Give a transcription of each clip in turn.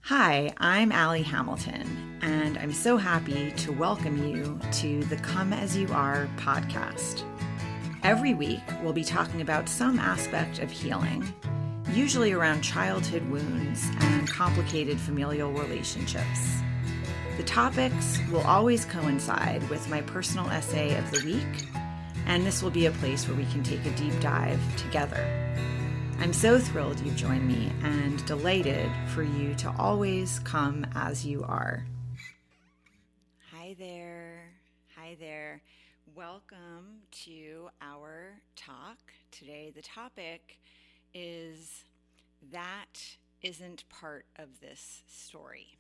Hi, I'm Allie Hamilton, and I'm so happy to welcome you to the Come As You Are podcast. Every week, we'll be talking about some aspect of healing, usually around childhood wounds and complicated familial relationships. The topics will always coincide with my personal essay of the week, and this will be a place where we can take a deep dive together. I'm so thrilled you've joined me and delighted for you to always come as you are. Hi there. Hi there. Welcome to our talk. Today, the topic is that isn't part of this story.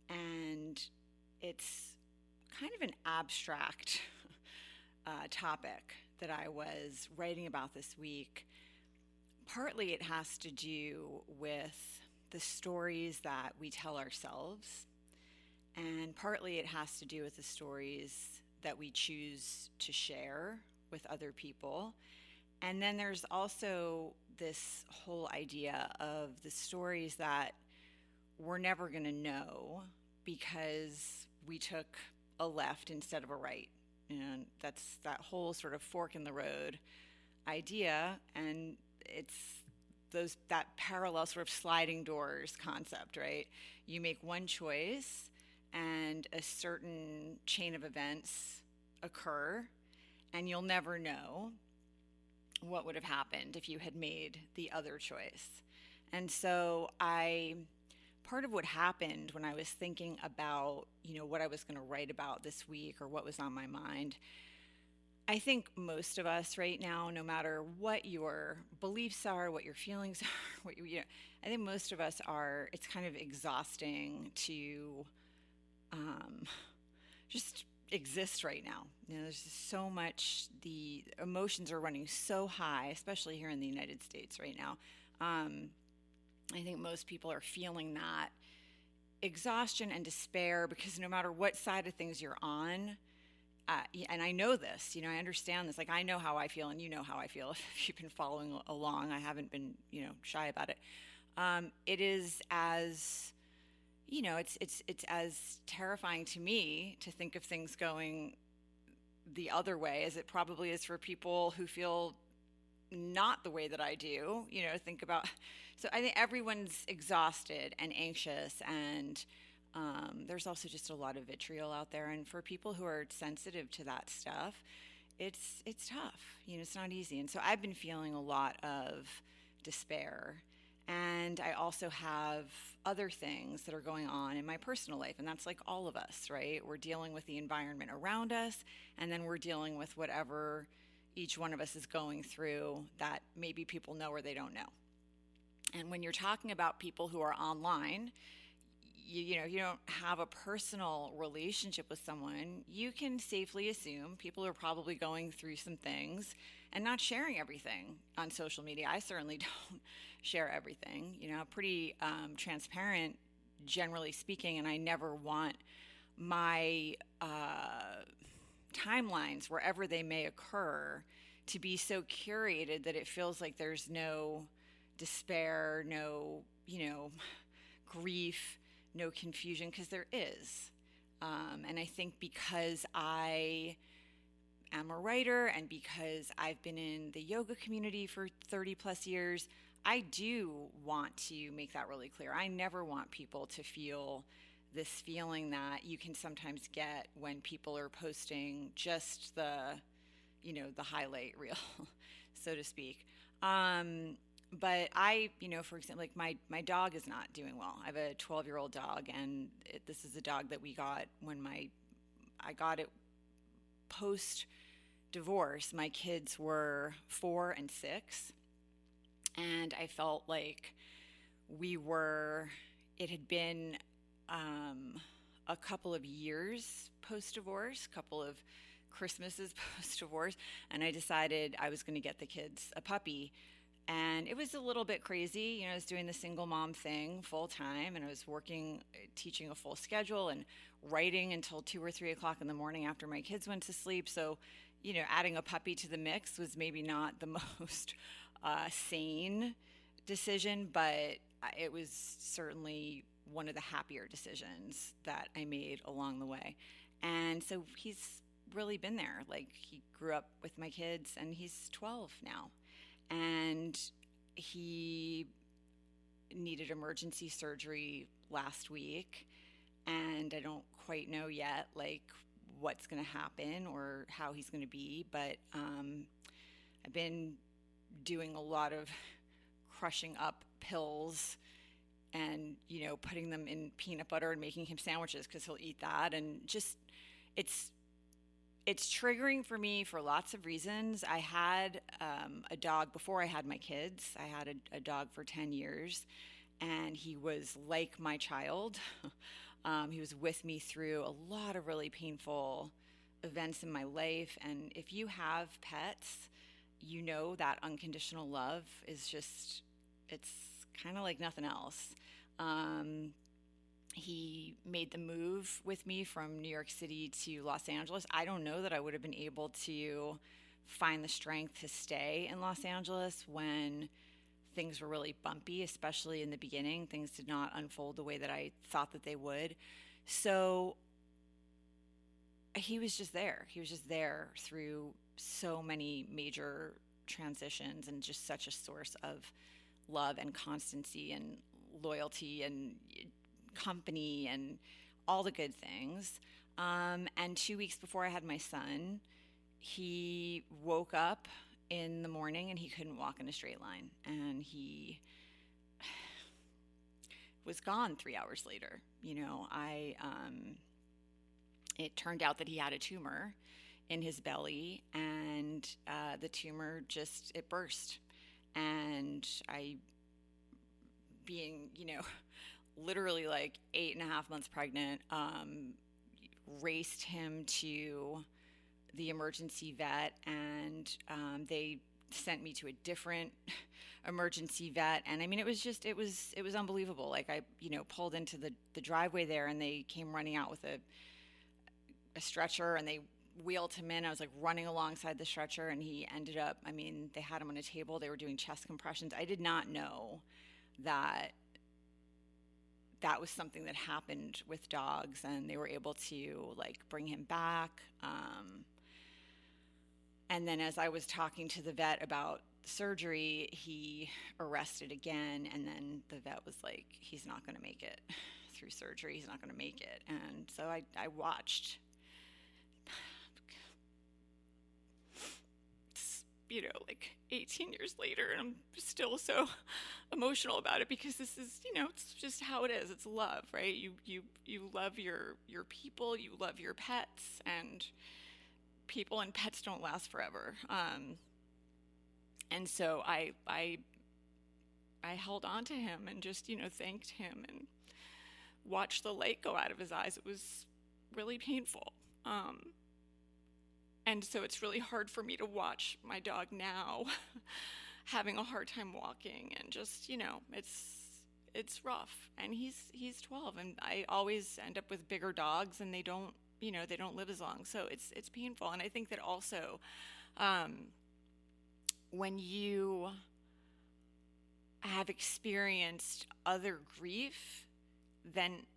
And it's kind of an abstract topic that I was writing about this week. Partly it has to do with the stories that we tell ourselves, and partly it has to do with the stories that we choose to share with other people. And then there's also this whole idea of the stories that we're never going to know because we took a left instead of a right. And that's that whole sort of fork in the road idea, and it's that parallel sort of sliding doors concept, right? You make one choice and a certain chain of events occur, and you'll never know what would have happened if you had made the other choice. And so part of what happened when I was thinking about, what I was going to write about this week or what was on my mind, I think most of us right now, no matter what your beliefs are, what your feelings are, I think most of us are, it's kind of exhausting to just exist right now. There's just so much, the emotions are running so high, especially here in the United States right now. I think most people are feeling that exhaustion and despair because no matter what side of things you're on, and I know this, I understand this. Like, I know how I feel, and you know how I feel. If you've been following along, I haven't been, shy about it. It is as, it's as terrifying to me to think of things going the other way as it probably is for people who feel not the way that I do. Think about. So I think everyone's exhausted and anxious, and there's also just a lot of vitriol out there, and for people who are sensitive to that stuff, it's tough. It's not easy. And so I've been feeling a lot of despair, and I also have other things that are going on in my personal life, and that's like all of us, right? We're dealing with the environment around us, and then we're dealing with whatever each one of us is going through that maybe people know or they don't know. And when you're talking about people who are online, you don't have a personal relationship with someone, you can safely assume people are probably going through some things and not sharing everything on social media. I certainly don't share everything. I'm pretty transparent, generally speaking, and I never want my timelines, wherever they may occur, to be so curated that it feels like there's no despair, no, grief, no confusion, because there is. And I think because I am a writer and because I've been in the yoga community for 30 plus years, I do want to make that really clear. I never want people to feel this feeling that you can sometimes get when people are posting just the highlight reel, so to speak. But I, for example, like my dog is not doing well. I have a 12-year-old dog, and this is a dog that we got when I got it post-divorce. My kids were 4 and 6, and I felt like it had been a couple of years post-divorce, couple of Christmases post-divorce, and I decided I was going to get the kids a puppy. And it was a little bit crazy. I was doing the single mom thing full time, and I was working, teaching a full schedule and writing until 2 or 3 o'clock in the morning after my kids went to sleep. So, adding a puppy to the mix was maybe not the most sane decision, but it was certainly one of the happier decisions that I made along the way. And so he's really been there. Like, he grew up with my kids and he's 12 now. And he needed emergency surgery last week. And I don't quite know yet, like, what's going to happen or how he's going to be. But I've been doing a lot of crushing up pills and, putting them in peanut butter and making him sandwiches because he'll eat that. And just, it's triggering for me for lots of reasons. I had a dog before I had my kids. I had a dog for 10 years, and he was like my child. He was with me through a lot of really painful events in my life. And if you have pets, you know that unconditional love is just, it's kind of like nothing else. He made the move with me from New York City to Los Angeles. I don't know that I would have been able to find the strength to stay in Los Angeles when things were really bumpy, especially in the beginning. Things did not unfold the way that I thought that they would. So he was just there. He was just there through so many major transitions, and just such a source of love and constancy and loyalty and company and all the good things. And 2 weeks before I had my son, he woke up in the morning and he couldn't walk in a straight line, and he was gone 3 hours later. It turned out that he had a tumor in his belly, and the tumor it burst. And I, being, literally like 8.5 months pregnant, raced him to the emergency vet, and they sent me to a different emergency vet. And I mean, it was unbelievable. Like, I, pulled into the driveway there, and they came running out with a stretcher, and they wheeled him in. I was like running alongside the stretcher, and he ended up, they had him on a table. They were doing chest compressions. I did not know that was something that happened with dogs, and they were able to like bring him back. And then as I was talking to the vet about surgery, he arrested again. And then the vet was like, he's not going to make it through surgery. He's not going to make it. And so I watched, like 18 years later, and I'm still so emotional about it, because this is, it's just how it is. It's love, right? You love your people, you love your pets, and people and pets don't last forever. And so I held on to him and just, thanked him and watched the light go out of his eyes. It was really painful. And so it's really hard for me to watch my dog now having a hard time walking, and just, it's rough. And he's 12, and I always end up with bigger dogs, and they don't live as long. So it's painful. And I think that also, when you have experienced other grief, then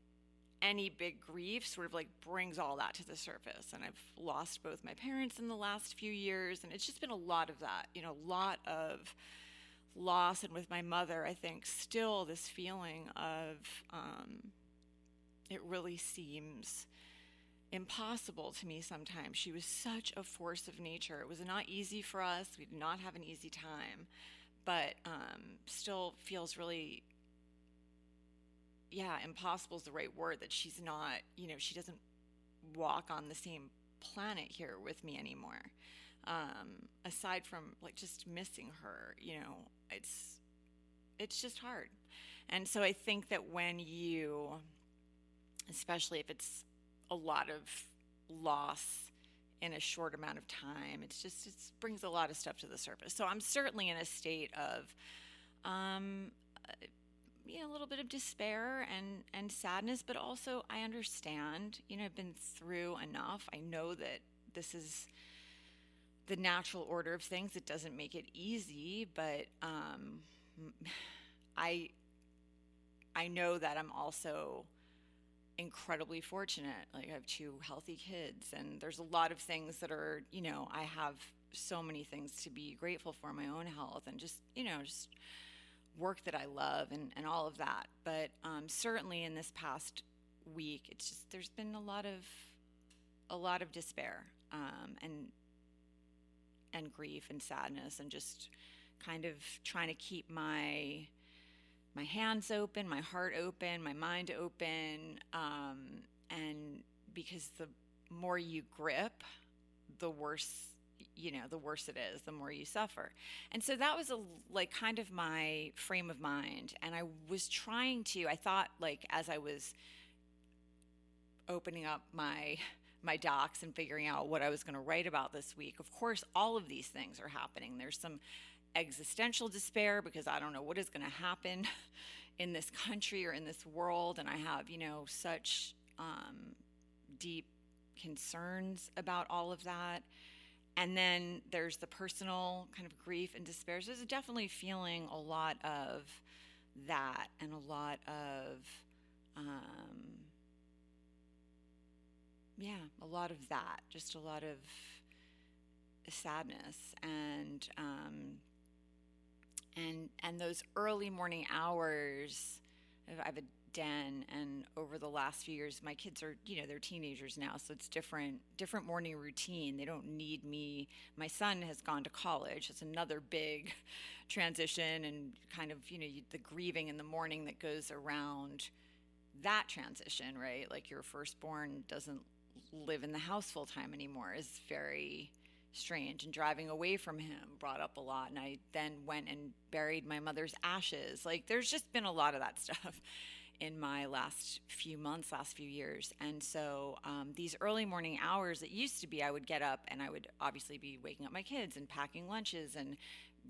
any big grief sort of like brings all that to the surface. And I've lost both my parents in the last few years, and it's just been a lot of that, a lot of loss. And with my mother, I think still this feeling of, it really seems impossible to me sometimes. She was such a force of nature. It was not easy for us. We did not have an easy time, but still feels really, impossible is the right word, that she's not, she doesn't walk on the same planet here with me anymore. Aside from like just missing her, it's just hard. And so I think that when you, especially if it's a lot of loss in a short amount of time, it brings a lot of stuff to the surface. So I'm certainly in a state of, a little bit of despair and sadness, but also I understand, I've been through enough. I know that this is the natural order of things. It doesn't make it easy, but I I know that I'm also incredibly fortunate. Like I have two healthy kids, and there's a lot of things that are, I have so many things to be grateful for, my own health and just, just work that I love and all of that. But certainly in this past week, it's just, there's been a lot of despair, and grief and sadness, and just kind of trying to keep my hands open, my heart open, my mind open. And because the more you grip, the worse, the worse it is, the more you suffer. And so that was like kind of my frame of mind. And I thought, like, as I was opening up my docs and figuring out what I was going to write about this week, of course, all of these things are happening. There's some existential despair because I don't know what is going to happen in this country or in this world. And I have, such deep concerns about all of that. And then there's the personal kind of grief and despair. So there's definitely feeling a lot of that, and a lot of, a lot of that, just a lot of sadness. And those early morning hours, I have a den, and over the last few years, my kids are, they're teenagers now, so it's different morning routine. They don't need me. My son has gone to college. It's another big transition, and kind of, the grieving in the morning that goes around that transition, right? Like your firstborn doesn't live in the house full time anymore is very strange, and driving away from him brought up a lot. And I then went and buried my mother's ashes. Like there's just been a lot of that stuff in my last few years. And so these early morning hours, it used to be I would get up and I would obviously be waking up my kids and packing lunches and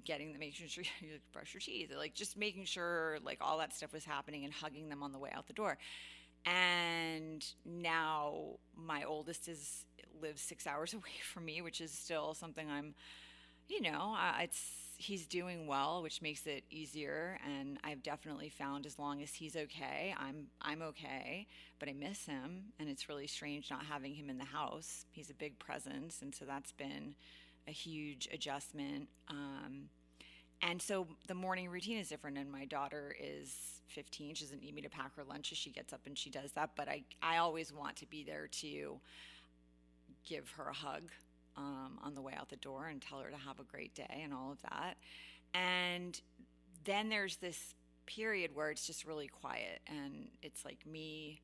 making sure you brush your teeth, like just making sure like all that stuff was happening, and hugging them on the way out the door. And now my oldest lives 6 hours away from me, which is still something I'm, he's doing well, which makes it easier. And I've definitely found as long as he's okay, I'm okay. But I miss him, and it's really strange not having him in the house. He's a big presence, and so that's been a huge adjustment. And so the morning routine is different, and my daughter is 15. She doesn't need me to pack her lunches. She gets up and she does that. But I always want to be there to give her a hug on the way out the door and tell her to have a great day and all of that. And then there's this period where it's just really quiet, and it's like me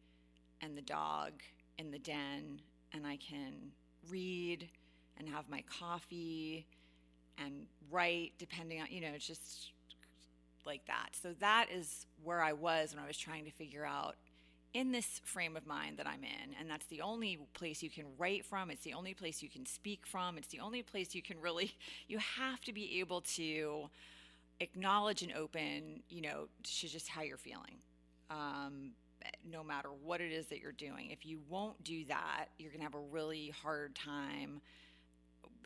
and the dog in the den, and I can read and have my coffee and write, depending on, it's just like that. So that is where I was when I was trying to figure out, in this frame of mind that I'm in. And that's the only place you can write from. It's the only place you can speak from. It's the only place you can really, you have to be able to acknowledge and open, to just how you're feeling. No matter what it is that you're doing. If you won't do that, you're going to have a really hard time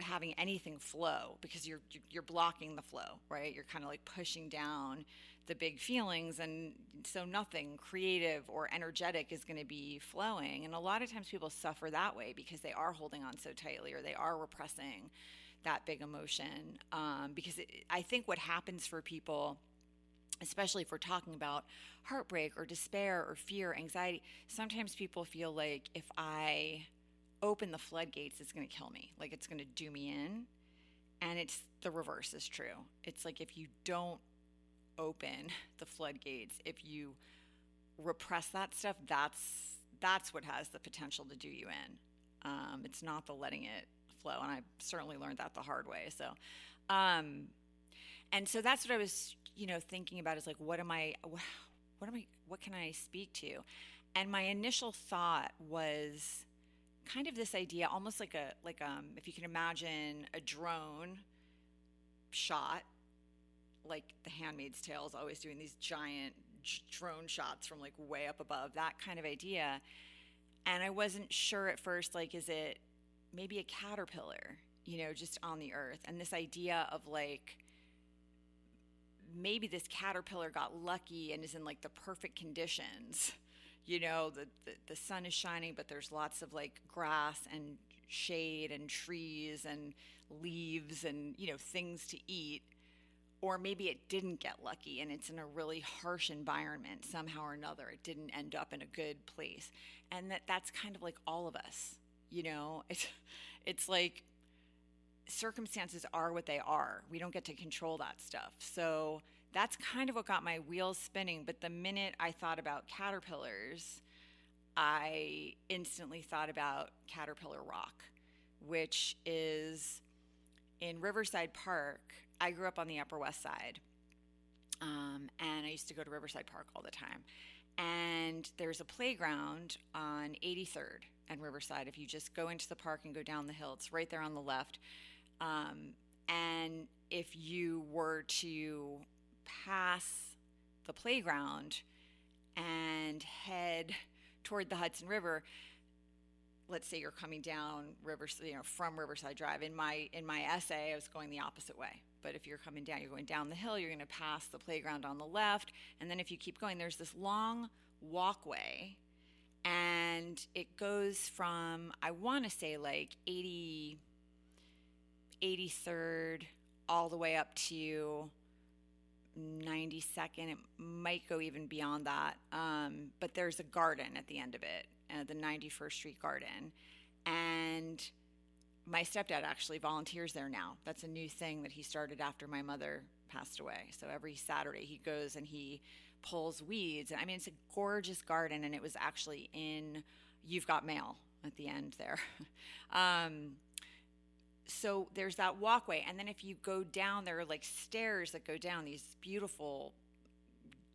having anything flow, because you're blocking the flow, right? You're kind of like pushing down the big feelings, and so nothing creative or energetic is going to be flowing. And a lot of times people suffer that way because they are holding on so tightly, or they are repressing that big emotion. Because I think what happens for people, especially if we're talking about heartbreak or despair or fear, anxiety, sometimes people feel like if I open the floodgates, it's going to kill me. Like it's going to do me in. And it's the reverse is true. It's like if you don't open the floodgates, if you repress that stuff, that's what has the potential to do you in. It's not the letting it flow. And I certainly learned that the hard way. So, and so that's what I was, thinking about, is like, what can I speak to? And my initial thought was kind of this idea, almost like if you can imagine a drone shot, like The Handmaid's Tale is always doing these giant drone shots from like way up above, that kind of idea. And I wasn't sure at first, like, is it maybe a caterpillar, just on the earth? And this idea of like maybe this caterpillar got lucky and is in like the perfect conditions. The sun is shining, but there's lots of like grass and shade and trees and leaves and, things to eat. Or maybe it didn't get lucky and it's in a really harsh environment somehow or another. It didn't end up in a good place. And that's kind of like all of us, it's like circumstances are what they are. We don't get to control that stuff. So that's kind of what got my wheels spinning. But the minute I thought about caterpillars, I instantly thought about Caterpillar Rock, which is in Riverside Park. I grew up on the Upper West Side, and I used to go to Riverside Park all the time. And there's a playground on 83rd and Riverside. If you just go into the park and go down the hill, it's right there on the left. And if you were to pass the playground and head toward the Hudson River, let's say you're coming down from Riverside Drive. In my essay, I was going the opposite way. But if you're coming down, you're going down the hill, you're going to pass the playground on the left. And then if you keep going, there's this long walkway. And it goes from, I want to say like 83rd all the way up to 92nd. It might go even beyond that. But there's a garden at the end of it, the 91st Street Garden. And my stepdad actually volunteers there now. That's a new thing that he started after my mother passed away. So every Saturday he goes and he pulls weeds. I mean, it's a gorgeous garden, and it was actually in You've Got Mail at the end there. So there's that walkway. And then if you go down, there are like stairs that go down, these beautiful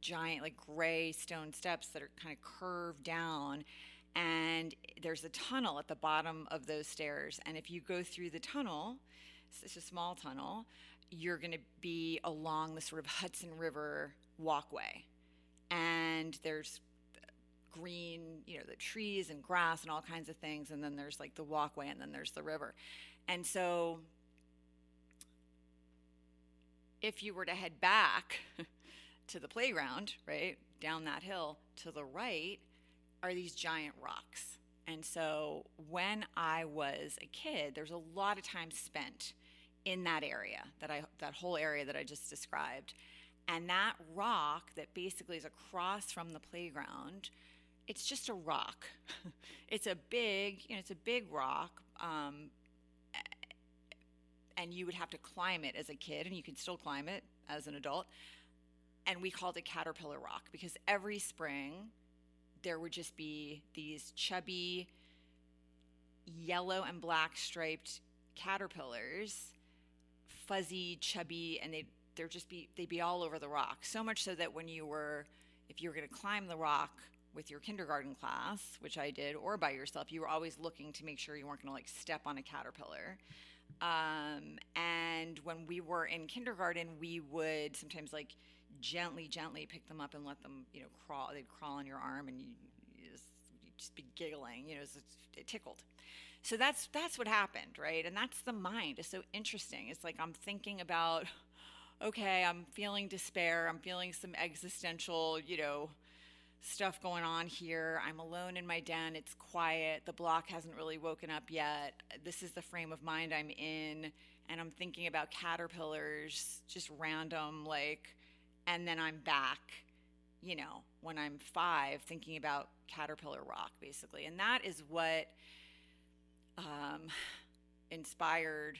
giant like gray stone steps that are kind of curved down. And there's a tunnel at the bottom of those stairs. And if you go through the tunnel, it's a small tunnel, you're going to be along the sort of Hudson River walkway. And there's green, the trees and grass and all kinds of things. And then there's like the walkway, and then there's the river. And so if you were to head back to the playground, right, down that hill, to the right are these giant rocks. And so when I was a kid, there's a lot of time spent in that area, that whole area that I just described. And that rock that basically is across from the playground, it's just a rock. It's a big rock. And you would have to climb it as a kid, and you can still climb it as an adult. And we called it Caterpillar Rock because every spring there would just be these chubby yellow and black striped caterpillars, fuzzy, chubby, and they'd be all over the rock. So much so that if you were going to climb the rock with your kindergarten class, which I did, or by yourself, you were always looking to make sure you weren't going to like step on a caterpillar. And when we were in kindergarten, we would sometimes like gently pick them up and let them, crawl. They'd crawl on your arm, and you'd just be giggling, it tickled. So that's what happened, right? And that's the mind. It's so interesting. It's like I'm thinking about, okay, I'm feeling despair. I'm feeling some existential, stuff going on here. I'm alone in my den. It's quiet. The block hasn't really woken up yet. This is the frame of mind I'm in. And I'm thinking about caterpillars, just random, and then I'm back, when I'm 5, thinking about Caterpillar Rock, basically. And that is what inspired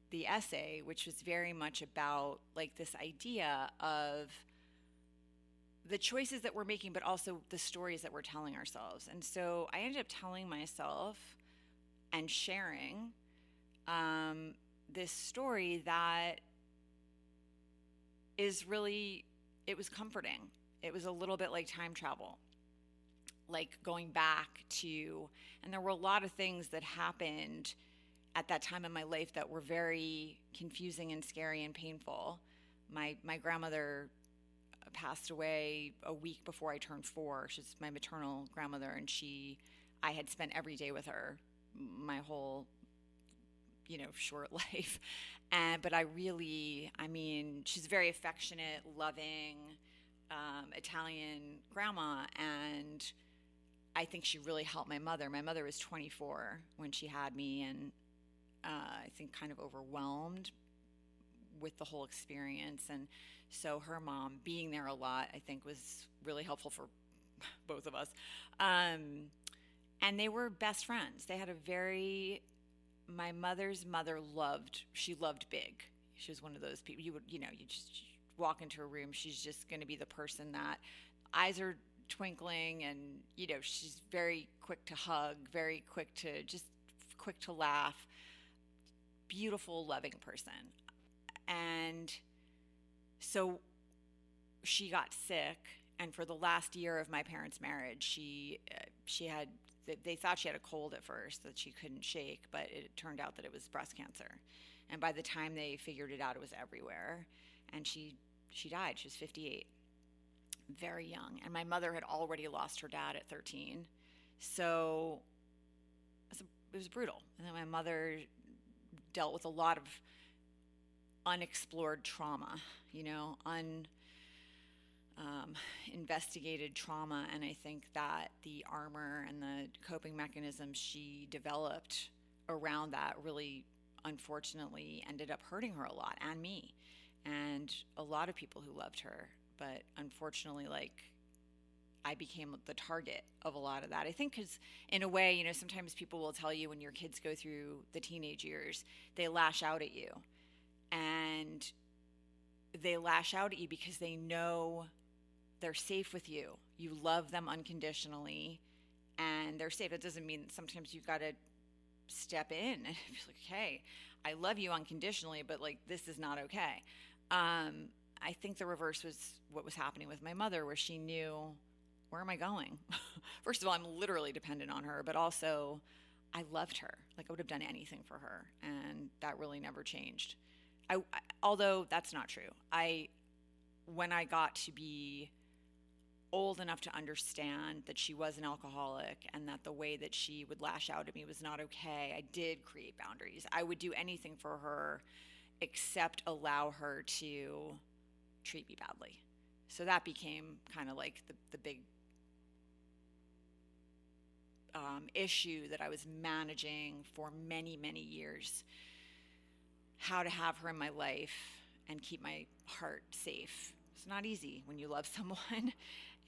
the essay, which was very much about this idea of the choices that we're making, but also the stories that we're telling ourselves. And so I ended up telling myself and sharing this story that is really, it was comforting. It was a little bit like time travel, like going back to, and there were a lot of things that happened at that time in my life that were very confusing and scary and painful. My grandmother passed away a week before I turned 4. She's my maternal grandmother, and I had spent every day with her my whole short life. But she's a very affectionate, loving, Italian grandma. And I think she really helped my mother. My mother was 24 when she had me, and I think kind of overwhelmed with the whole experience. And so her mom being there a lot, I think, was really helpful for both of us. And they were best friends. They had my mother's mother she loved big. She was one of those people you just walk into a room. She's just going to be the person that eyes are twinkling, and, she's very quick to hug, very quick to laugh, beautiful, loving person. And so she got sick, and for the last year of my parents' marriage, they thought she had a cold at first that she couldn't shake, but it turned out that it was breast cancer. And by the time they figured it out, it was everywhere. And she died. She was 58, very young. And my mother had already lost her dad at 13. So it was brutal. And then my mother dealt with a lot of unexplored trauma, investigated trauma. And I think that the armor and the coping mechanisms she developed around that really, unfortunately, ended up hurting her a lot, and me, and a lot of people who loved her. But unfortunately, I became the target of a lot of that. I think because, in a way, sometimes people will tell you when your kids go through the teenage years, they lash out at you. And they lash out at you because they know they're safe with you. You love them unconditionally, and they're safe. It doesn't mean sometimes you got to step in and be like, hey, I love you unconditionally, but this is not okay. I think the reverse was what was happening with my mother, where she knew, where am I going? First of all, I'm literally dependent on her, but also I loved her. I would have done anything for her, and that really never changed. Although that's not true. When I got to be old enough to understand that she was an alcoholic and that the way that she would lash out at me was not okay, I did create boundaries. I would do anything for her except allow her to treat me badly. So that became kind of the big issue that I was managing for many, many years. How to have her in my life and keep my heart safe. It's not easy when you love someone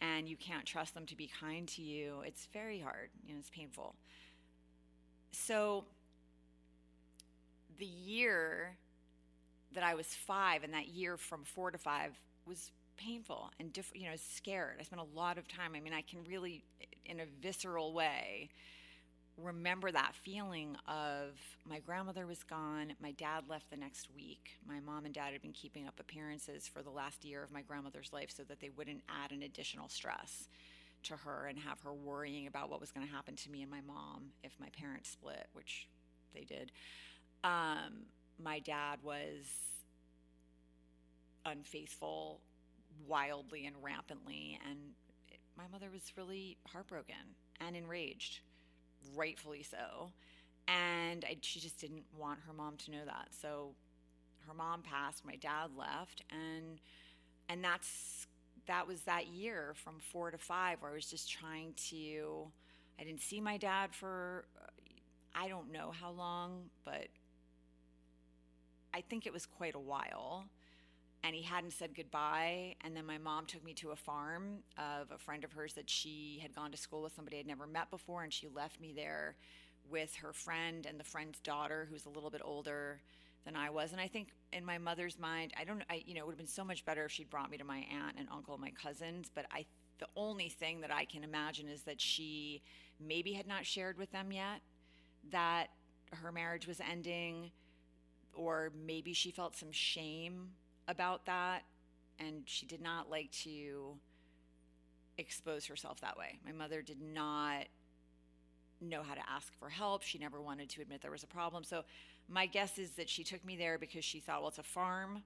and you can't trust them to be kind to you. It's very hard. It's painful. So the year that I was 5, and that year from 4 to 5 was painful and different. Scared. I spent a lot of time. I can really, in a visceral way, remember that feeling of my grandmother was gone. My dad left the next week. My mom and dad had been keeping up appearances for the last year of my grandmother's life so that they wouldn't add an additional stress to her and have her worrying about what was going to happen to me and my mom if my parents split, which they did. My dad was unfaithful wildly and rampantly, and my mother was really heartbroken and enraged. Rightfully so. And she just didn't want her mom to know that. So her mom passed, my dad left, and that was that year from 4 to 5 where I was just I didn't see my dad for I don't know how long, but I think it was quite a while. And he hadn't said goodbye. And then my mom took me to a farm of a friend of hers that she had gone to school with, somebody I'd never met before. And she left me there with her friend and the friend's daughter, who's a little bit older than I was. And I think in my mother's mind, it would have been so much better if she'd brought me to my aunt and uncle and my cousins. But the only thing that I can imagine is that she maybe had not shared with them yet that her marriage was ending, or maybe she felt some shame about that, and she did not like to expose herself that way. My mother did not know how to ask for help. She never wanted to admit there was a problem. So my guess is that she took me there because she thought, well, it's a farm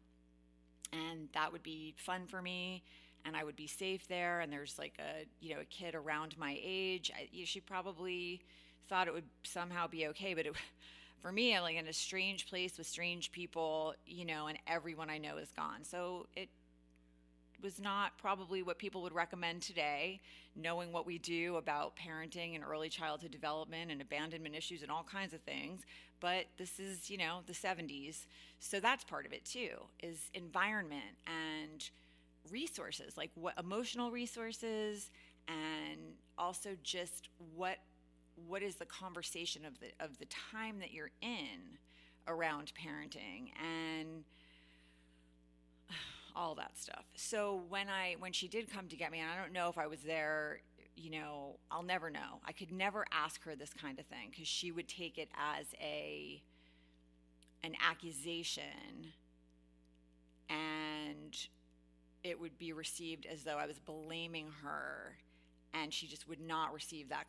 and that would be fun for me and I would be safe there, and there's a kid around my age. She probably thought it would somehow be okay, but for me, I'm like in a strange place with strange people, and everyone I know is gone. So it was not probably what people would recommend today, knowing what we do about parenting and early childhood development and abandonment issues and all kinds of things. But this is, the 70s. So that's part of it too, is environment and resources, like what emotional resources, and also just what is the conversation of the time that you're in around parenting and all that stuff. So when she did come to get me, and I don't know if I was there, I'll never know. I could never ask her this kind of thing because she would take it as an accusation, and it would be received as though I was blaming her, and she just would not receive that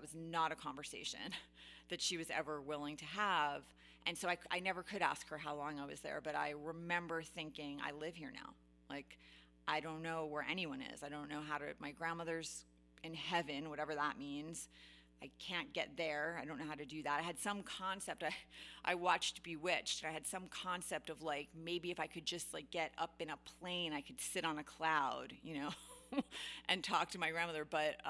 was not a conversation that she was ever willing to have. And so I never could ask her how long I was there, but I remember thinking, I live here now. Like, I don't know where anyone is. I don't know my grandmother's in heaven, whatever that means. I can't get there. I don't know how to do that. I had some concept. I watched Bewitched. I had some concept of like, maybe if I could just like get up in a plane, I could sit on a cloud, and talk to my grandmother. But,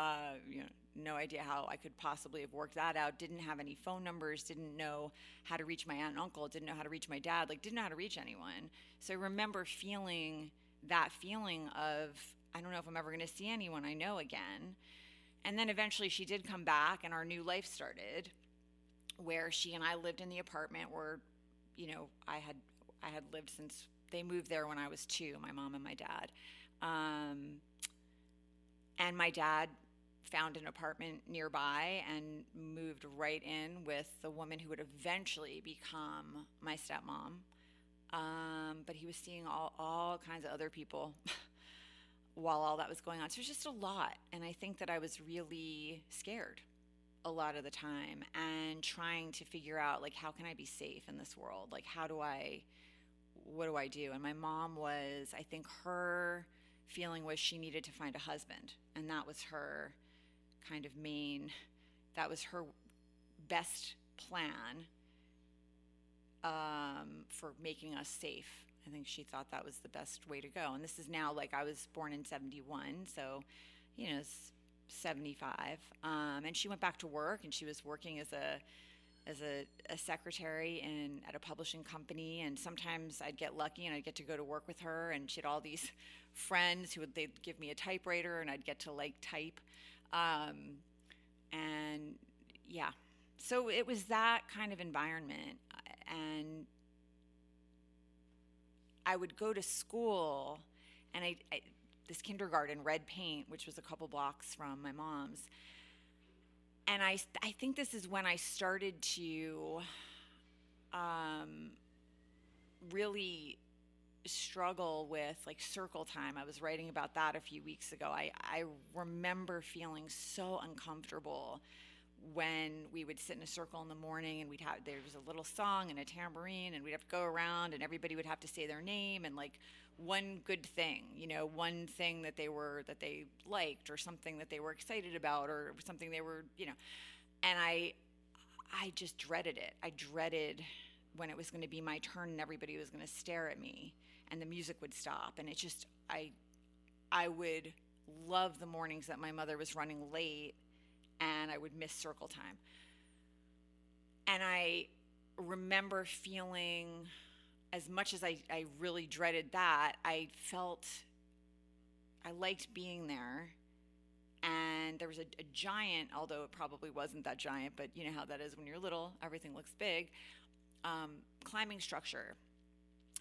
no idea how I could possibly have worked that out. Didn't have any phone numbers, didn't know how to reach my aunt and uncle, didn't know how to reach my dad, didn't know how to reach anyone. So I remember feeling that feeling of, I don't know if I'm ever going to see anyone I know again. And then eventually she did come back and our new life started, where she and I lived in the apartment where, I had lived since they moved there when I was 2, my mom and my dad. And my dad found an apartment nearby and moved right in with the woman who would eventually become my stepmom. But he was seeing all kinds of other people while all that was going on. So it was just a lot. And I think that I was really scared a lot of the time and trying to figure out, like, how can I be safe in this world? Like, what do I do? And my mom I think her feeling was she needed to find a husband. And that was her kind of that was her best plan for making us safe. I think she thought that was the best way to go. And this is now, like, I was born in 71, so, it's 75. And she went back to work, and she was working as a secretary at a publishing company. And sometimes I'd get lucky and I'd get to go to work with her, and she had all these friends they'd give me a typewriter and I'd get to type. And yeah, so it was that kind of environment. And I would go to school, and this kindergarten, Red Paint, which was a couple blocks from my mom's. And I think this is when I started to really struggle with circle time. I was writing about that a few weeks ago. I remember feeling so uncomfortable when we would sit in a circle in the morning, and there was a little song and a tambourine, and we'd have to go around, and everybody would have to say their name and one good thing, one thing that they liked, or something that they were excited about, or something they were, and I just dreaded it. I dreaded when it was going to be my turn and everybody was going to stare at me and the music would stop. And it just, I would love the mornings that my mother was running late and I would miss circle time. And I remember feeling, as much as I really dreaded that, I liked being there. And there was a giant, although it probably wasn't that giant, but you know how that is when you're little, everything looks big, climbing structure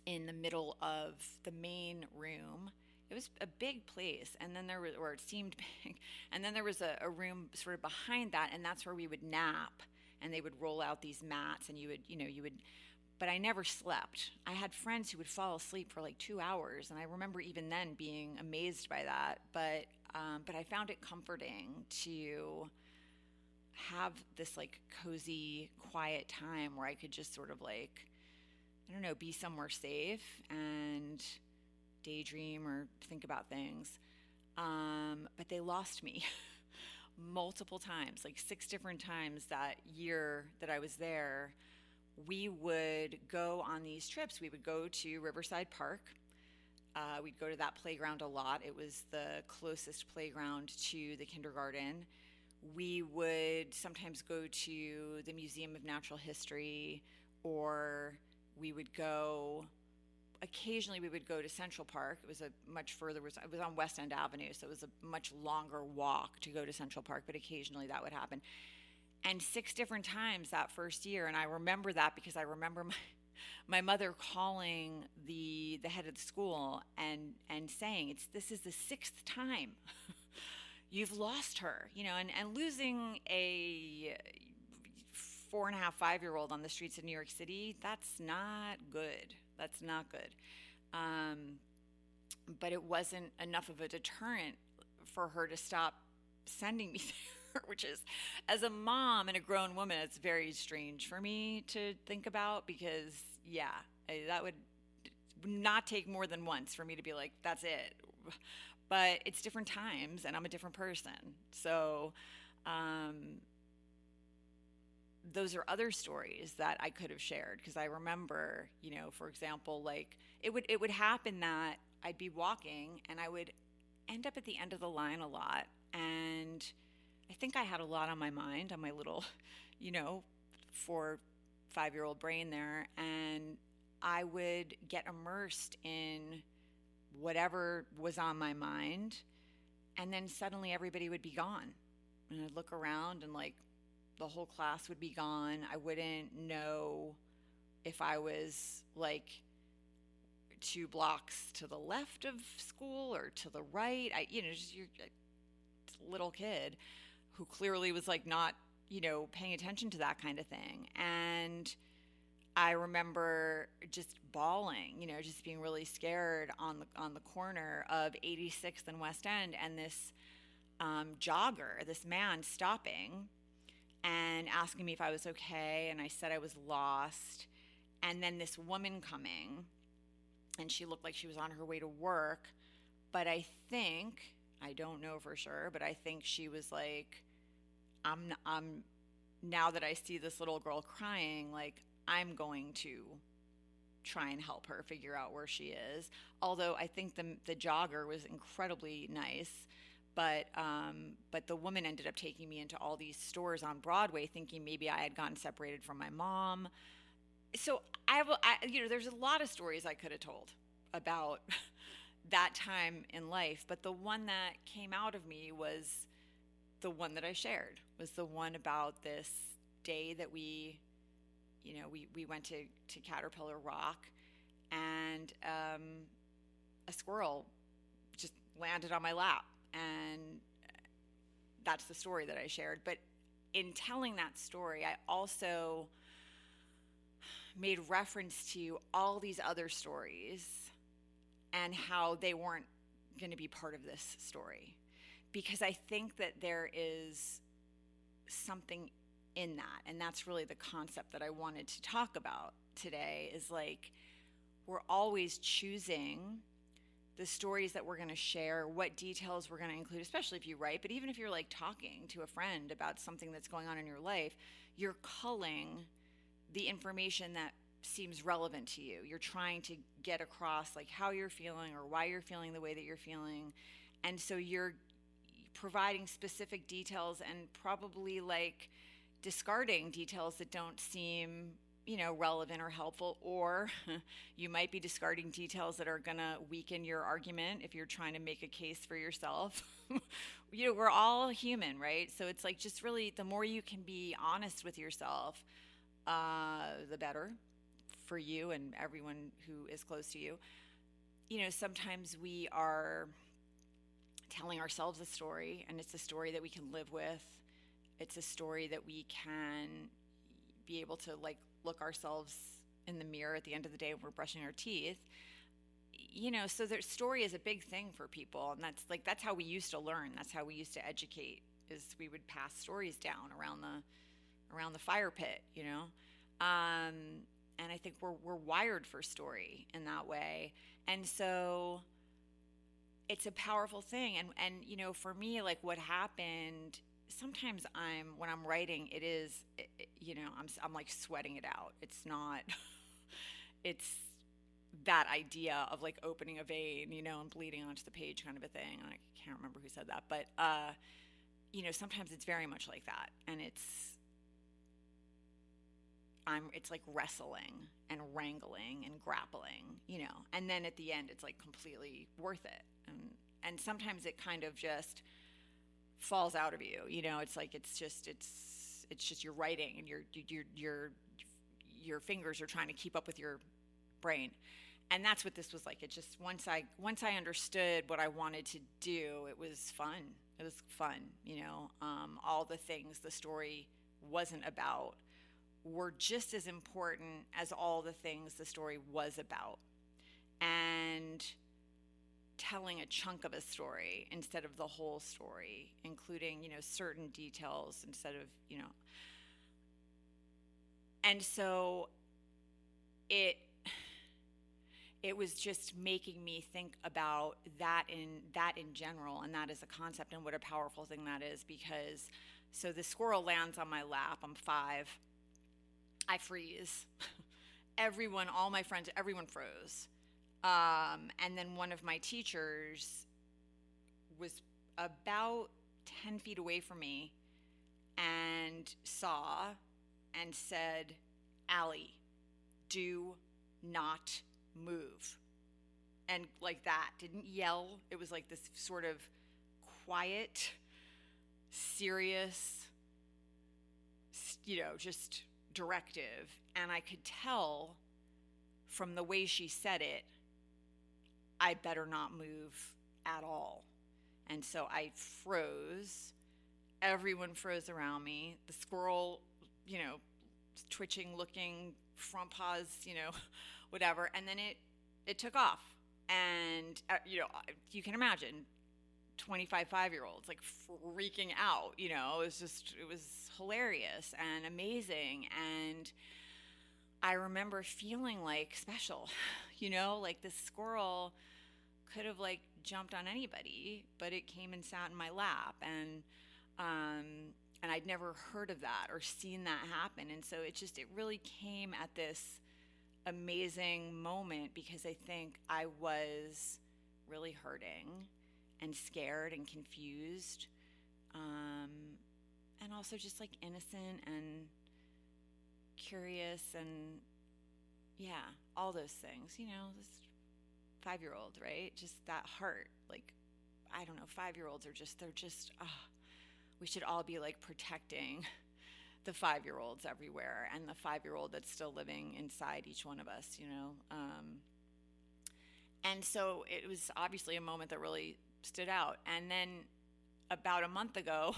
in the middle of the main room. It was a big place, and then or it seemed big, and then there was a room sort of behind that, and that's where we would nap, and they would roll out these mats, and you would, but I never slept. I had friends who would fall asleep for 2 hours, and I remember even then being amazed by that, but I found it comforting to have this cozy, quiet time where I could just sort of be somewhere safe and daydream or think about things. But they lost me multiple times, 6 different times that year that I was there. we would go on these trips. We would go to Riverside Park. We'd go to that playground a lot. It was the closest playground to the kindergarten. We would sometimes go to the Museum of Natural History, or we would go occasionally we would go to Central Park. It was a much further, it was on West End Avenue, so it was a much longer walk to go to Central Park, but occasionally that would happen. And 6 different times that first year, and I remember that because I remember my mother calling the head of the school and saying, this is the 6th time you've lost her, and losing a 4.5, 5-year-old on the streets of New York City, that's not good. That's not good. But it wasn't enough of a deterrent for her to stop sending me there, which is, as a mom and a grown woman, it's very strange for me to think about because, yeah, that would not take more than once for me to be like, that's it. But it's different times and I'm a different person. So, those are other stories that I could have shared, because I remember, for example, like it would happen that I'd be walking and I would end up at the end of the line a lot. And I think I had a lot on my mind, on my little, 4, 5-year-old brain there. And I would get immersed in whatever was on my mind. And then suddenly everybody would be gone. And I'd look around and like, the whole class would be gone. I wouldn't know if I was like 2 blocks to the left of school or to the right. Just you're a little kid who clearly was like not, paying attention to that kind of thing. And I remember just bawling, just being really scared on the corner of 86th and West End, and this jogger, this man stopping and asking me if I was okay, and I said I was lost. And then this woman coming, and she looked like she was on her way to work, but I don't know for sure, but I think she was like, I'm now that I see this little girl crying, like I'm going to try and help her figure out where she is. Although I think the jogger was incredibly nice. But the woman ended up taking me into all these stores on Broadway, thinking maybe I had gotten separated from my mom. So there's a lot of stories I could have told about that time in life, but the one that came out of me was the one that I shared. Was the one about this day that we went to Caterpillar Rock, and a squirrel just landed on my lap. And that's the story that I shared. But in telling that story, I also made reference to all these other stories and how they weren't going to be part of this story. Because I think that there is something in that. And that's really the concept that I wanted to talk about today, is like, we're always choosing the stories that we're going to share, what details we're going to include, especially if you write, but even if you're like talking to a friend about something that's going on in your life, you're culling the information that seems relevant to you. You're trying to get across like how you're feeling or why you're feeling the way that you're feeling. And so you're providing specific details and probably like discarding details that don't seem relevant or helpful, or you might be discarding details that are going to weaken your argument if you're trying to make a case for yourself. We're all human, right? So it's like, just really, the more you can be honest with yourself, the better for you and everyone who is close to you. Sometimes we are telling ourselves a story, and it's a story that we can live with. It's a story that we can be able to like look ourselves in the mirror at the end of the day when we're brushing our teeth. So their story is a big thing for people, and that's how we used to learn. That's how we used to educate, is we would pass stories down around the fire pit, and I think we're wired for story in that way. And so it's a powerful thing. And for me, like what happened, sometimes when I'm writing, it is, I'm like sweating it out. It's not, it's that idea of like opening a vein, and bleeding onto the page kind of a thing. I can't remember who said that, but, sometimes it's very much like that. And it's like wrestling and wrangling and grappling, and then at the end it's like completely worth it. And sometimes it kind of just falls out of you, it's like, it's just your writing, and your fingers are trying to keep up with your brain. And that's what this was like. It just, once I understood what I wanted to do, it was fun. All the things the story wasn't about were just as important as all the things the story was about. And telling a chunk of a story instead of the whole story, including, certain details instead of, And so it was just making me think about that in general, and that is a concept, and what a powerful thing that is. Because so the squirrel lands on my lap. I'm 5. I freeze. All my friends, everyone froze. And then one of my teachers was about 10 feet away from me and saw and said, "Allie, do not move." And like that, didn't yell. It was like this sort of quiet, serious, just directive. And I could tell from the way she said it, I better not move at all. And so I froze. Everyone froze around me. The squirrel, twitching, looking, front paws, whatever. And then it took off. And, you can imagine 25 5-year-olds like freaking out, it was hilarious and amazing. And I remember feeling like special, like this squirrel could have like jumped on anybody, but it came and sat in my lap. And I'd never heard of that or seen that happen. And so it really came at this amazing moment, because I think I was really hurting and scared and confused, and also just like innocent and curious, and all those things, this 5-year-old, right? Just that heart, like, I don't know, 5-year-olds they're just, we should all be like protecting the 5-year-olds everywhere, and the 5-year-old that's still living inside each one of us, and so it was obviously a moment that really stood out. And then about a month ago,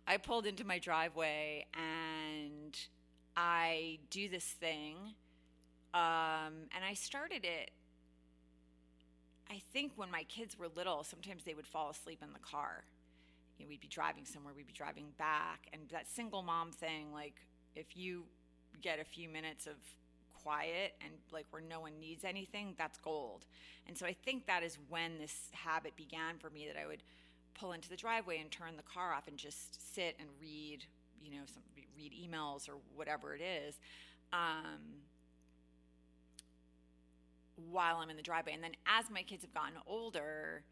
I pulled into my driveway and I do this thing, and I started it, I think when my kids were little. Sometimes they would fall asleep in the car. We'd be driving somewhere, we'd be driving back, and that single mom thing, like, if you get a few minutes of quiet and like where no one needs anything, that's gold. And so I think that is when this habit began for me, that I would pull into the driveway and turn the car off and just sit and read, read emails or whatever it is, while I'm in the driveway. And then as my kids have gotten older,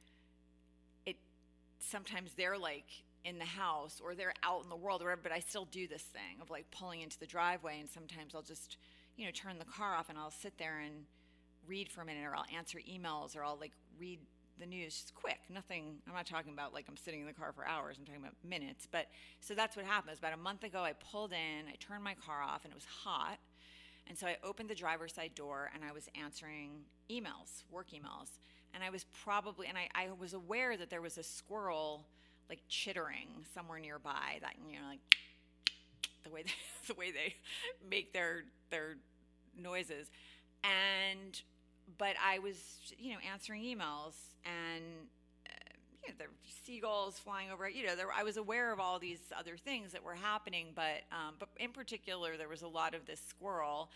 sometimes they're like in the house or they're out in the world or whatever, but I still do this thing of like pulling into the driveway, and sometimes I'll just, turn the car off and I'll sit there and read for a minute, or I'll answer emails, or I'll like read the news, just quick, nothing. I'm not talking about like I'm sitting in the car for hours, I'm talking about minutes. But so that's what happened. It was about a month ago. I pulled in, I turned my car off, and it was hot. And so I opened the driver's side door and I was answering emails, work emails. And I was I was aware that there was a squirrel like chittering somewhere nearby, that, like the way they make their noises. But I was, answering emails, and there were seagulls flying over. I was aware of all these other things that were happening, but in particular, there was a lot of this squirrel.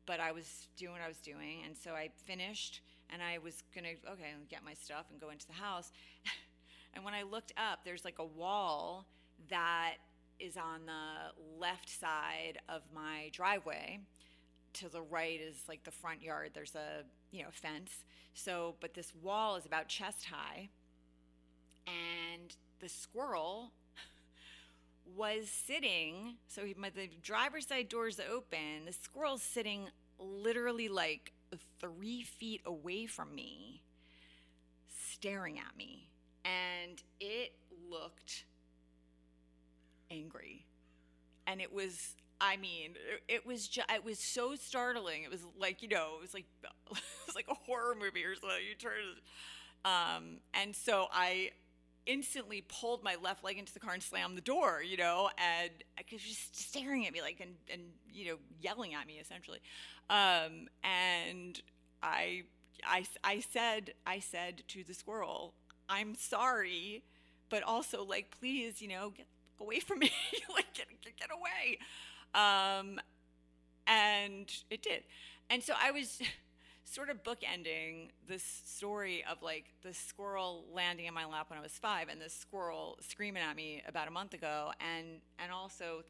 But I was doing what I was doing, and so I finished, and I was gonna get my stuff and go into the house. And when I looked up, there's like a wall that is on the left side of my driveway. To the right is like the front yard. There's a, fence. So, but this wall is about chest high. And the squirrel was sitting, so the driver's side door is open. The squirrel's sitting literally like 3 feet away from me, staring at me. And it looked angry. And it was, it was so startling. It was like, it was like a horror movie or something. You turn, and so I instantly pulled my left leg into the car and slammed the door, and because just staring at me and yelling at me essentially. And I said to the squirrel, "I'm sorry, but also please, get away from me, get away." And it did. And so I was sort of bookending this story of the squirrel landing in my lap when I was 5 and the squirrel screaming at me about a month ago, and also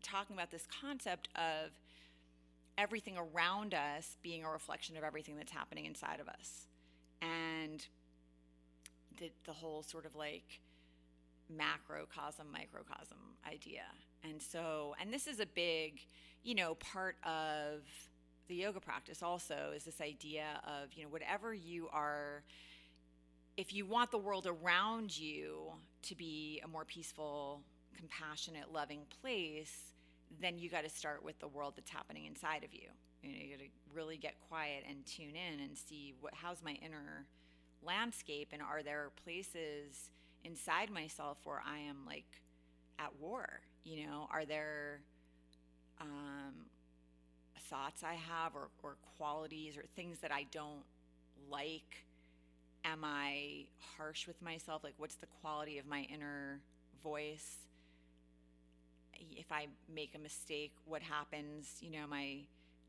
talking about this concept of everything around us being a reflection of everything that's happening inside of us, and the whole sort of macrocosm, microcosm idea. And so, and this is a big, part of the yoga practice also, is this idea of, whatever you are, if you want the world around you to be a more peaceful, compassionate, loving place, then you got to start with the world that's happening inside of you. You got to really get quiet and tune in and see how's my inner landscape, and are there places inside myself where I am at war? Are there thoughts I have or qualities or things that I don't like? Am I harsh with myself? What's the quality of my inner voice? If I make a mistake, what happens?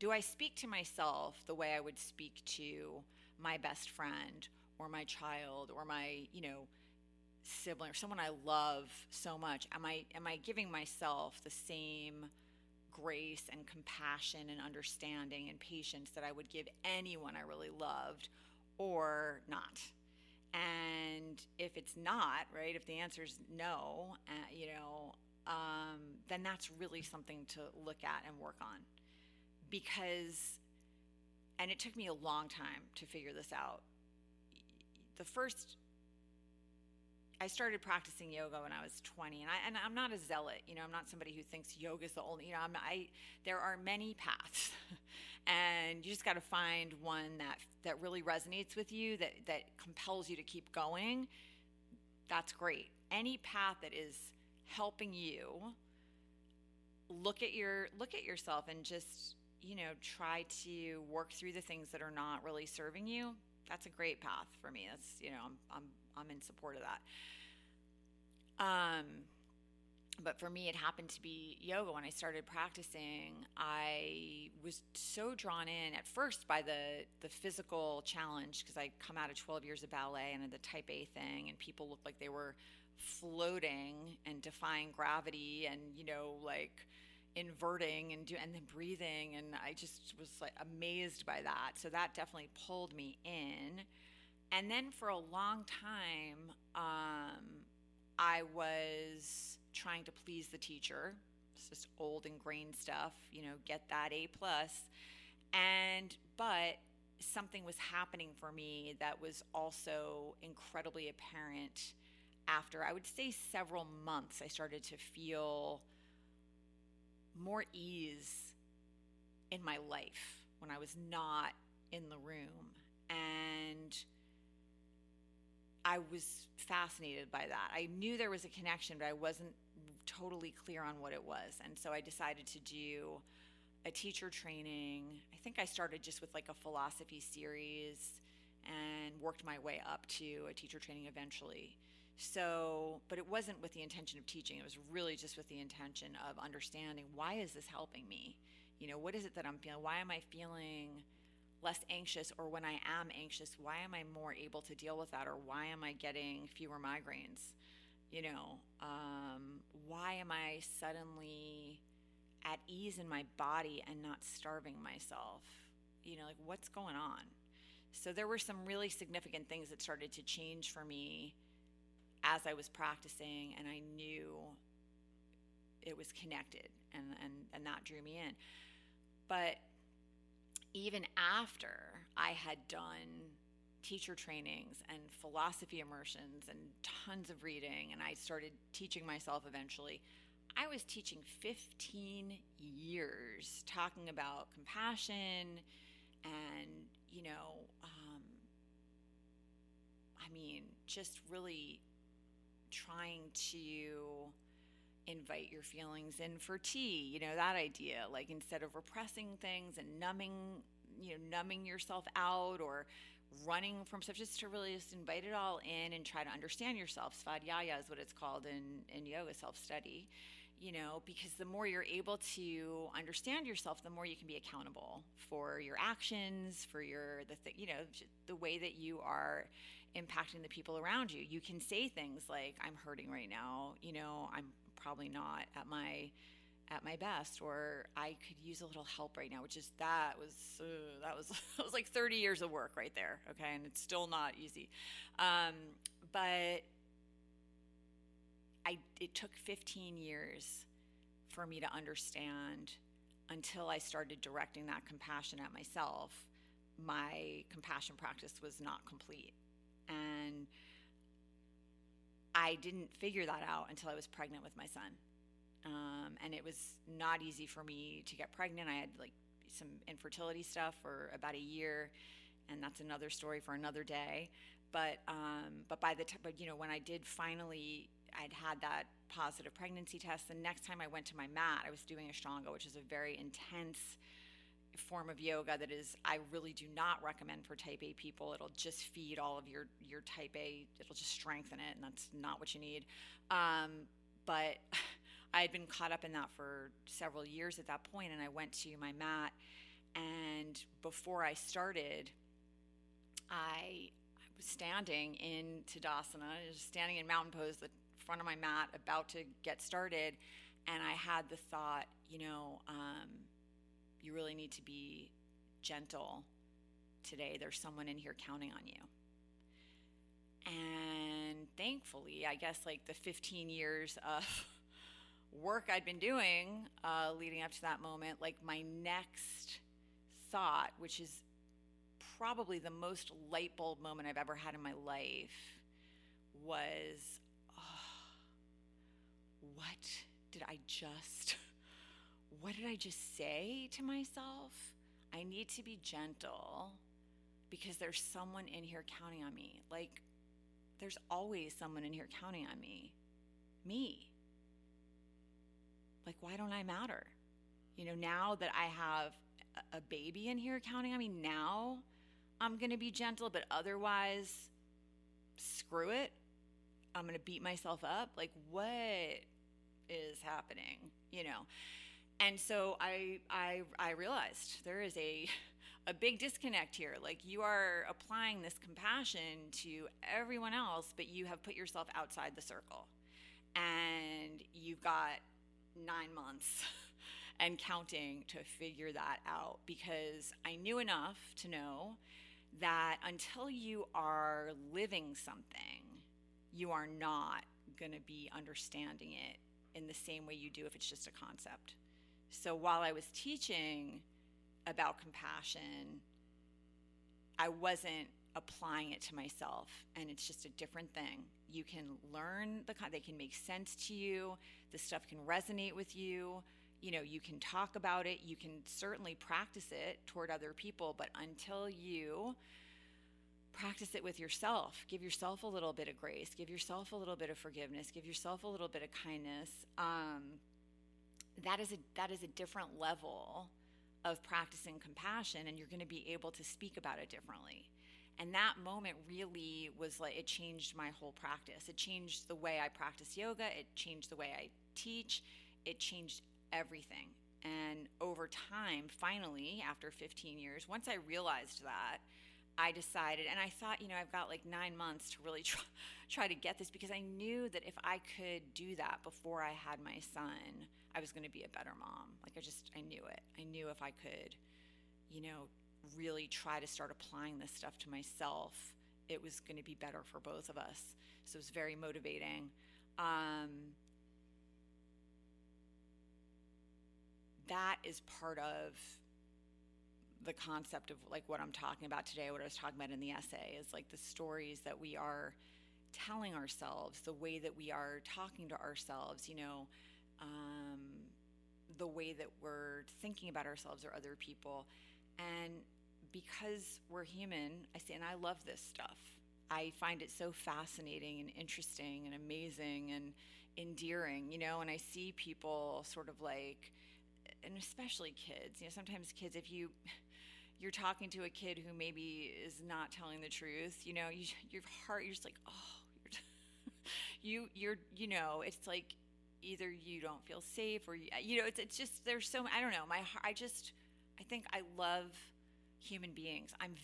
Do I speak to myself the way I would speak to my best friend or my child or my, sibling or someone I love so much? Am I giving myself the same grace and compassion and understanding and patience that I would give anyone I really loved, or not? And if it's not, right, if the answer is no, then that's really something to look at and work on. Because, and it took me a long time to figure this out. I started practicing yoga when I was 20, and I'm not a zealot, I'm not somebody who thinks yoga is the only, there are many paths, and you just got to find one that really resonates with you, that compels you to keep going. That's great. Any path that is helping you look at yourself and just, try to work through the things that are not really serving you. That's a great path for me. That's, I'm in support of that. But for me, it happened to be yoga. When I started practicing, I was so drawn in at first by the physical challenge, because I come out of 12 years of ballet and the type A thing, and people looked like they were floating and defying gravity and, inverting and then breathing. And I just was amazed by that. So that definitely pulled me in. And then for a long time, I was trying to please the teacher. It's just old ingrained stuff, get that A+. But something was happening for me that was also incredibly apparent after, I would say, several months. I started to feel more ease in my life when I was not in the room. And I was fascinated by that. I knew there was a connection, but I wasn't totally clear on what it was. And so I decided to do a teacher training. I think I started just with a philosophy series and worked my way up to a teacher training eventually. So, but it wasn't with the intention of teaching. It was really just with the intention of understanding, why is this helping me? What is it that I'm feeling? Why am I feeling less anxious? Or when I am anxious, why am I more able to deal with that? Or why am I getting fewer migraines? Why am I suddenly at ease in my body and not starving myself? Like what's going on? So there were some really significant things that started to change for me as I was practicing, and I knew it was connected, and that drew me in. But even after I had done teacher trainings and philosophy immersions and tons of reading, and I started teaching myself eventually, I was teaching 15 years talking about compassion and, just really trying to invite your feelings in for tea, that idea, like instead of repressing things and numbing yourself out or running from stuff, just to really just invite it all in and try to understand yourself. Svadhyaya is what it's called in yoga, self-study, because the more you're able to understand yourself, the more you can be accountable for your actions, for the way that you are impacting the people around you. You can say things like, I'm hurting right now, I'm probably not at my best, or I could use a little help right now, that was like 30 years of work right there. Okay. And it's still not easy. But it took 15 years for me to understand, until I started directing that compassion at myself. My compassion practice was not complete. And I didn't figure that out until I was pregnant with my son. And it was not easy for me to get pregnant. I had like some infertility stuff for about a year, and that's another story for another day. But by the time, when I did finally, I'd had that positive pregnancy test. The next time I went to my mat, I was doing Ashtanga, which is a very intense form of yoga that is, I really do not recommend for type A people. It'll just feed all of your type A, it'll just strengthen it, and that's not what you need. But I had been caught up in that for several years at that point, and I went to my mat, and before I started, I was standing in Tadasana, just standing in mountain pose, the front of my mat, about to get started, and I had the thought, you really need to be gentle today. There's someone in here counting on you. And thankfully, I guess like the 15 years of work I'd been doing leading up to that moment, like my next thought, which is probably the most light bulb moment I've ever had in my life, was, what did I just say to myself? I need to be gentle because there's someone in here counting on me. Like, there's always someone in here counting on me. Me. Like, why don't I matter? Now that I have a baby in here counting on me, now I'm going to be gentle, but otherwise, screw it. I'm going to beat myself up. Like, what is happening? And so I realized there is a big disconnect here. Like, you are applying this compassion to everyone else, but you have put yourself outside the circle, and you've got 9 months and counting to figure that out, because I knew enough to know that until you are living something, you are not going to be understanding it in the same way you do if it's just a concept. So while I was teaching about compassion, I wasn't applying it to myself, and it's just a different thing. You can learn they can make sense to you. The stuff can resonate with you. You can talk about it. You can certainly practice it toward other people, but until you practice it with yourself, give yourself a little bit of grace, give yourself a little bit of forgiveness, give yourself a little bit of kindness. That is a different level of practicing compassion, and you're going to be able to speak about it differently. And that moment really was like, it changed my whole practice. It changed the way I practice yoga. It changed the way I teach. It changed everything. And over time, finally, after 15 years, once I realized that, I decided, and I thought, I've got like 9 months to really try to get this, because I knew that if I could do that before I had my son, I was going to be a better mom. Like I knew it. I knew if I could, really try to start applying this stuff to myself, it was going to be better for both of us. So it was very motivating. That is part of the concept of like what I'm talking about today, what I was talking about in the essay, is like the stories that we are telling ourselves, the way that we are talking to ourselves, the way that we're thinking about ourselves or other people. And because we're human, I say, and I love this stuff. I find it so fascinating and interesting and amazing and endearing, and I see people sort of like, and especially kids, sometimes kids, if you're talking to a kid who maybe is not telling the truth, your heart, you're just like, oh, it's like either you don't feel safe or, it's just, there's so, I don't know, my heart, I think I love human beings. I'm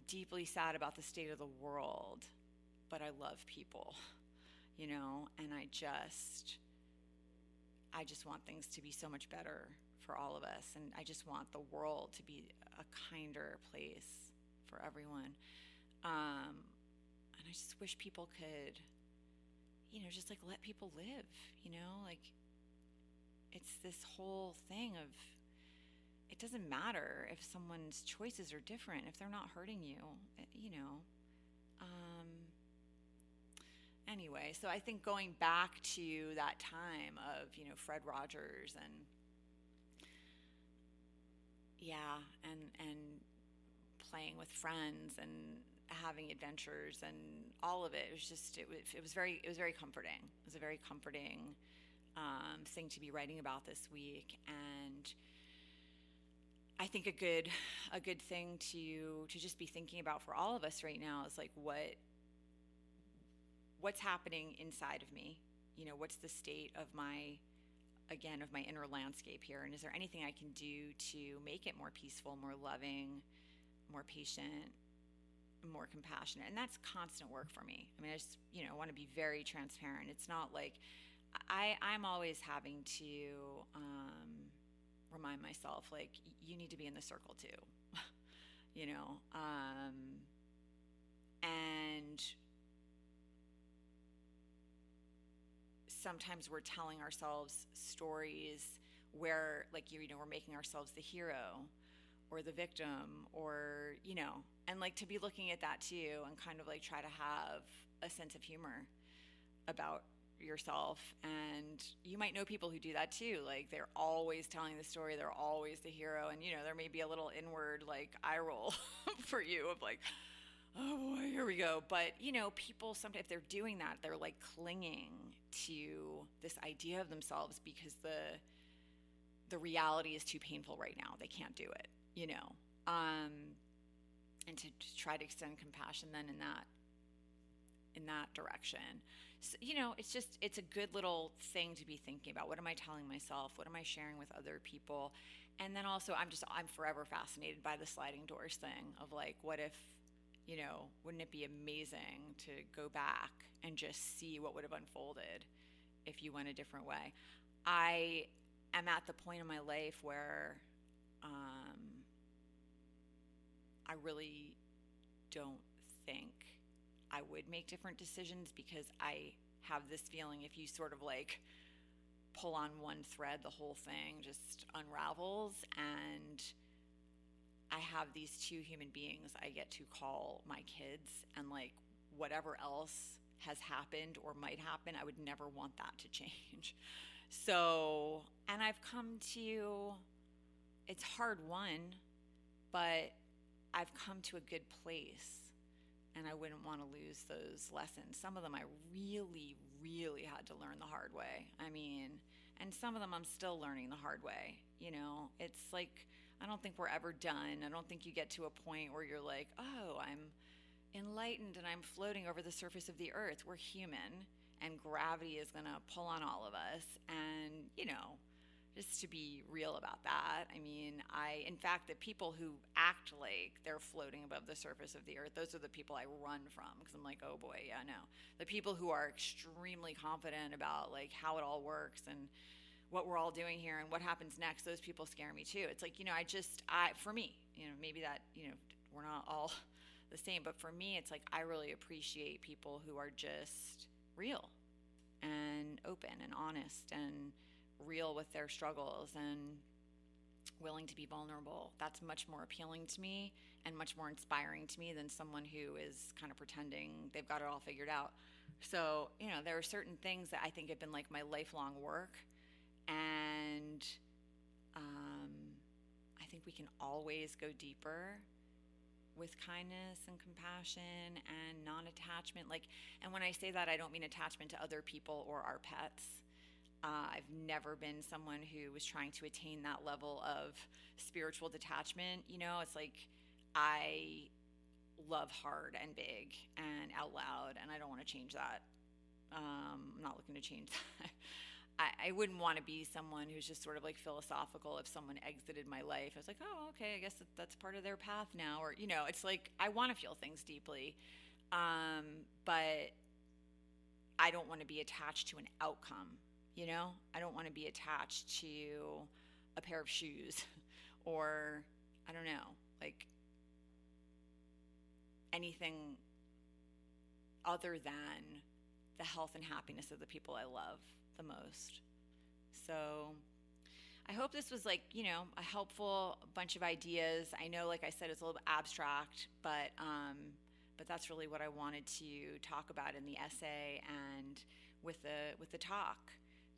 deeply sad about the state of the world, but I love people, and I just want things to be so much better for all of us. And I just want the world to be a kinder place for everyone. And I just wish people could, just like let people live, like it's this whole thing of, it doesn't matter if someone's choices are different, if they're not hurting you, Anyway, so I think going back to that time of, Fred Rogers and and playing with friends and having adventures and all of it, it was very comforting. It was a very comforting thing to be writing about this week. And I think a good thing to just be thinking about for all of us right now is like what's happening inside of me, what's the state of my inner landscape here, and is there anything I can do to make it more peaceful, more loving, more patient, more compassionate? And that's constant work for me. I mean, I just want to be very transparent. It's not like I'm always having to remind myself, like, you need to be in the circle too, and sometimes we're telling ourselves stories where, like, we're making ourselves the hero or the victim, or, and like to be looking at that too and kind of like try to have a sense of humor about yourself. And you might know people who do that too. Like they're always telling the story, they're always the hero. And, there may be a little inward like eye roll for you of like, oh boy, here we go. But, people sometimes, if they're doing that, they're like clinging to this idea of themselves because the reality is too painful right now. They can't do it, and to try to extend compassion then in that direction. So, it's a good little thing to be thinking about. What am I telling myself? What am I sharing with other people? And then also I'm forever fascinated by the sliding doors thing of like, what if, wouldn't it be amazing to go back and just see what would have unfolded if you went a different way? I am at the point in my life where I really don't think I would make different decisions, because I have this feeling if you sort of like pull on one thread, the whole thing just unravels. And I have these two human beings I get to call my kids, and like whatever else has happened or might happen, I would never want that to change. So, and I've come to, it's hard won, but I've come to a good place, and I wouldn't want to lose those lessons. Some of them I really, really had to learn the hard way. I mean, and some of them I'm still learning the hard way. It's like, I don't think we're ever done. I don't think you get to a point where you're like, oh, I'm enlightened and I'm floating over the surface of the earth. We're human, and gravity is going to pull on all of us. And, just to be real about that. I mean, in fact, the people who act like they're floating above the surface of the earth, those are the people I run from, because I'm like, oh boy, yeah, no. The people who are extremely confident about like how it all works and what we're all doing here and what happens next, those people scare me too. It's like, for me, maybe that, we're not all the same, but for me, it's like, I really appreciate people who are just real and open and honest and real with their struggles and willing to be vulnerable. That's much more appealing to me and much more inspiring to me than someone who is kind of pretending they've got it all figured out. So, there are certain things that I think have been like my lifelong work. And I think we can always go deeper with kindness and compassion and non-attachment. And when I say that, I don't mean attachment to other people or our pets. I've never been someone who was trying to attain that level of spiritual detachment. It's like I love hard and big and out loud, and I don't want to change that. I'm not looking to change that. I wouldn't want to be someone who's just sort of like philosophical. If someone exited my life, I was like, oh, okay, I guess that's part of their path now. Or, it's like I want to feel things deeply, but I don't want to be attached to an outcome. I don't want to be attached to a pair of shoes or, I don't know, like anything other than the health and happiness of the people I love the most. So I hope this was like, a helpful bunch of ideas. I know, like I said, it's a little bit abstract, but that's really what I wanted to talk about in the essay and with the talk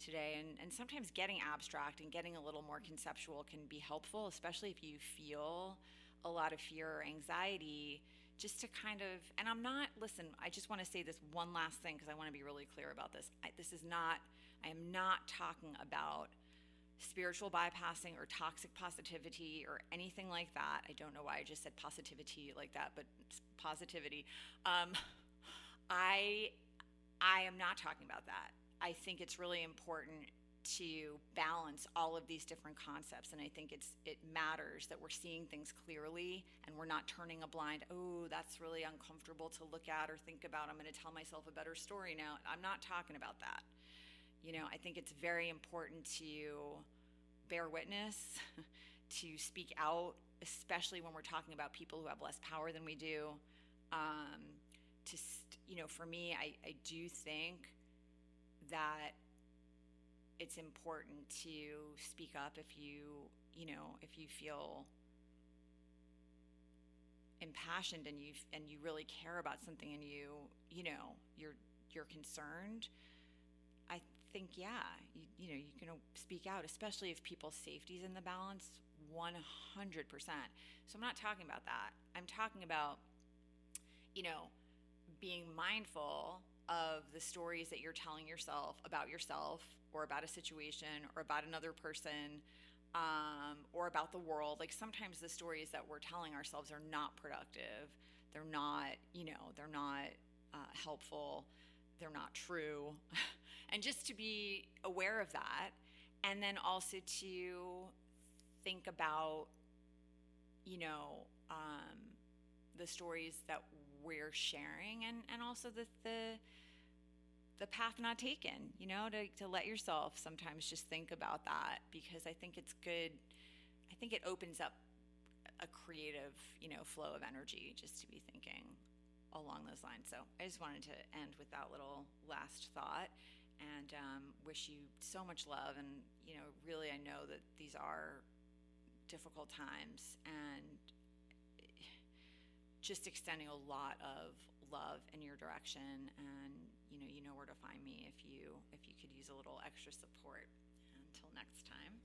today. And sometimes getting abstract and getting a little more conceptual can be helpful, especially if you feel a lot of fear or anxiety, just to kind of, and I just want to say this one last thing because I want to be really clear about this. I am not talking about spiritual bypassing or toxic positivity or anything like that. I don't know why I just said positivity like that, but positivity. I am not talking about that. I think it's really important to balance all of these different concepts, and I think it matters that we're seeing things clearly and we're not turning a blind, oh, that's really uncomfortable to look at or think about, I'm going to tell myself a better story now. I'm not talking about that. I think it's very important to bear witness, to speak out, especially when we're talking about people who have less power than we do. For me, I do think that it's important to speak up if you feel impassioned and you really care about something and you're concerned. I think, you can speak out, especially if people's safety is in the balance 100%. So I'm not talking about that. I'm talking about, being mindful of the stories that you're telling yourself or about a situation or about another person, or about the world. Like sometimes the stories that we're telling ourselves are not productive. They're not, helpful. They're not true. And just to be aware of that. And then also to think about, the stories that we're sharing and also the path not taken, to let yourself sometimes just think about that, because I think it's good. I think it opens up a creative, flow of energy just to be thinking along those lines. So I just wanted to end with that little last thought and wish you so much love. And, really, I know that these are difficult times, and just extending a lot of love in your direction. And, you know where to find me if you could use a little extra support. Until next time.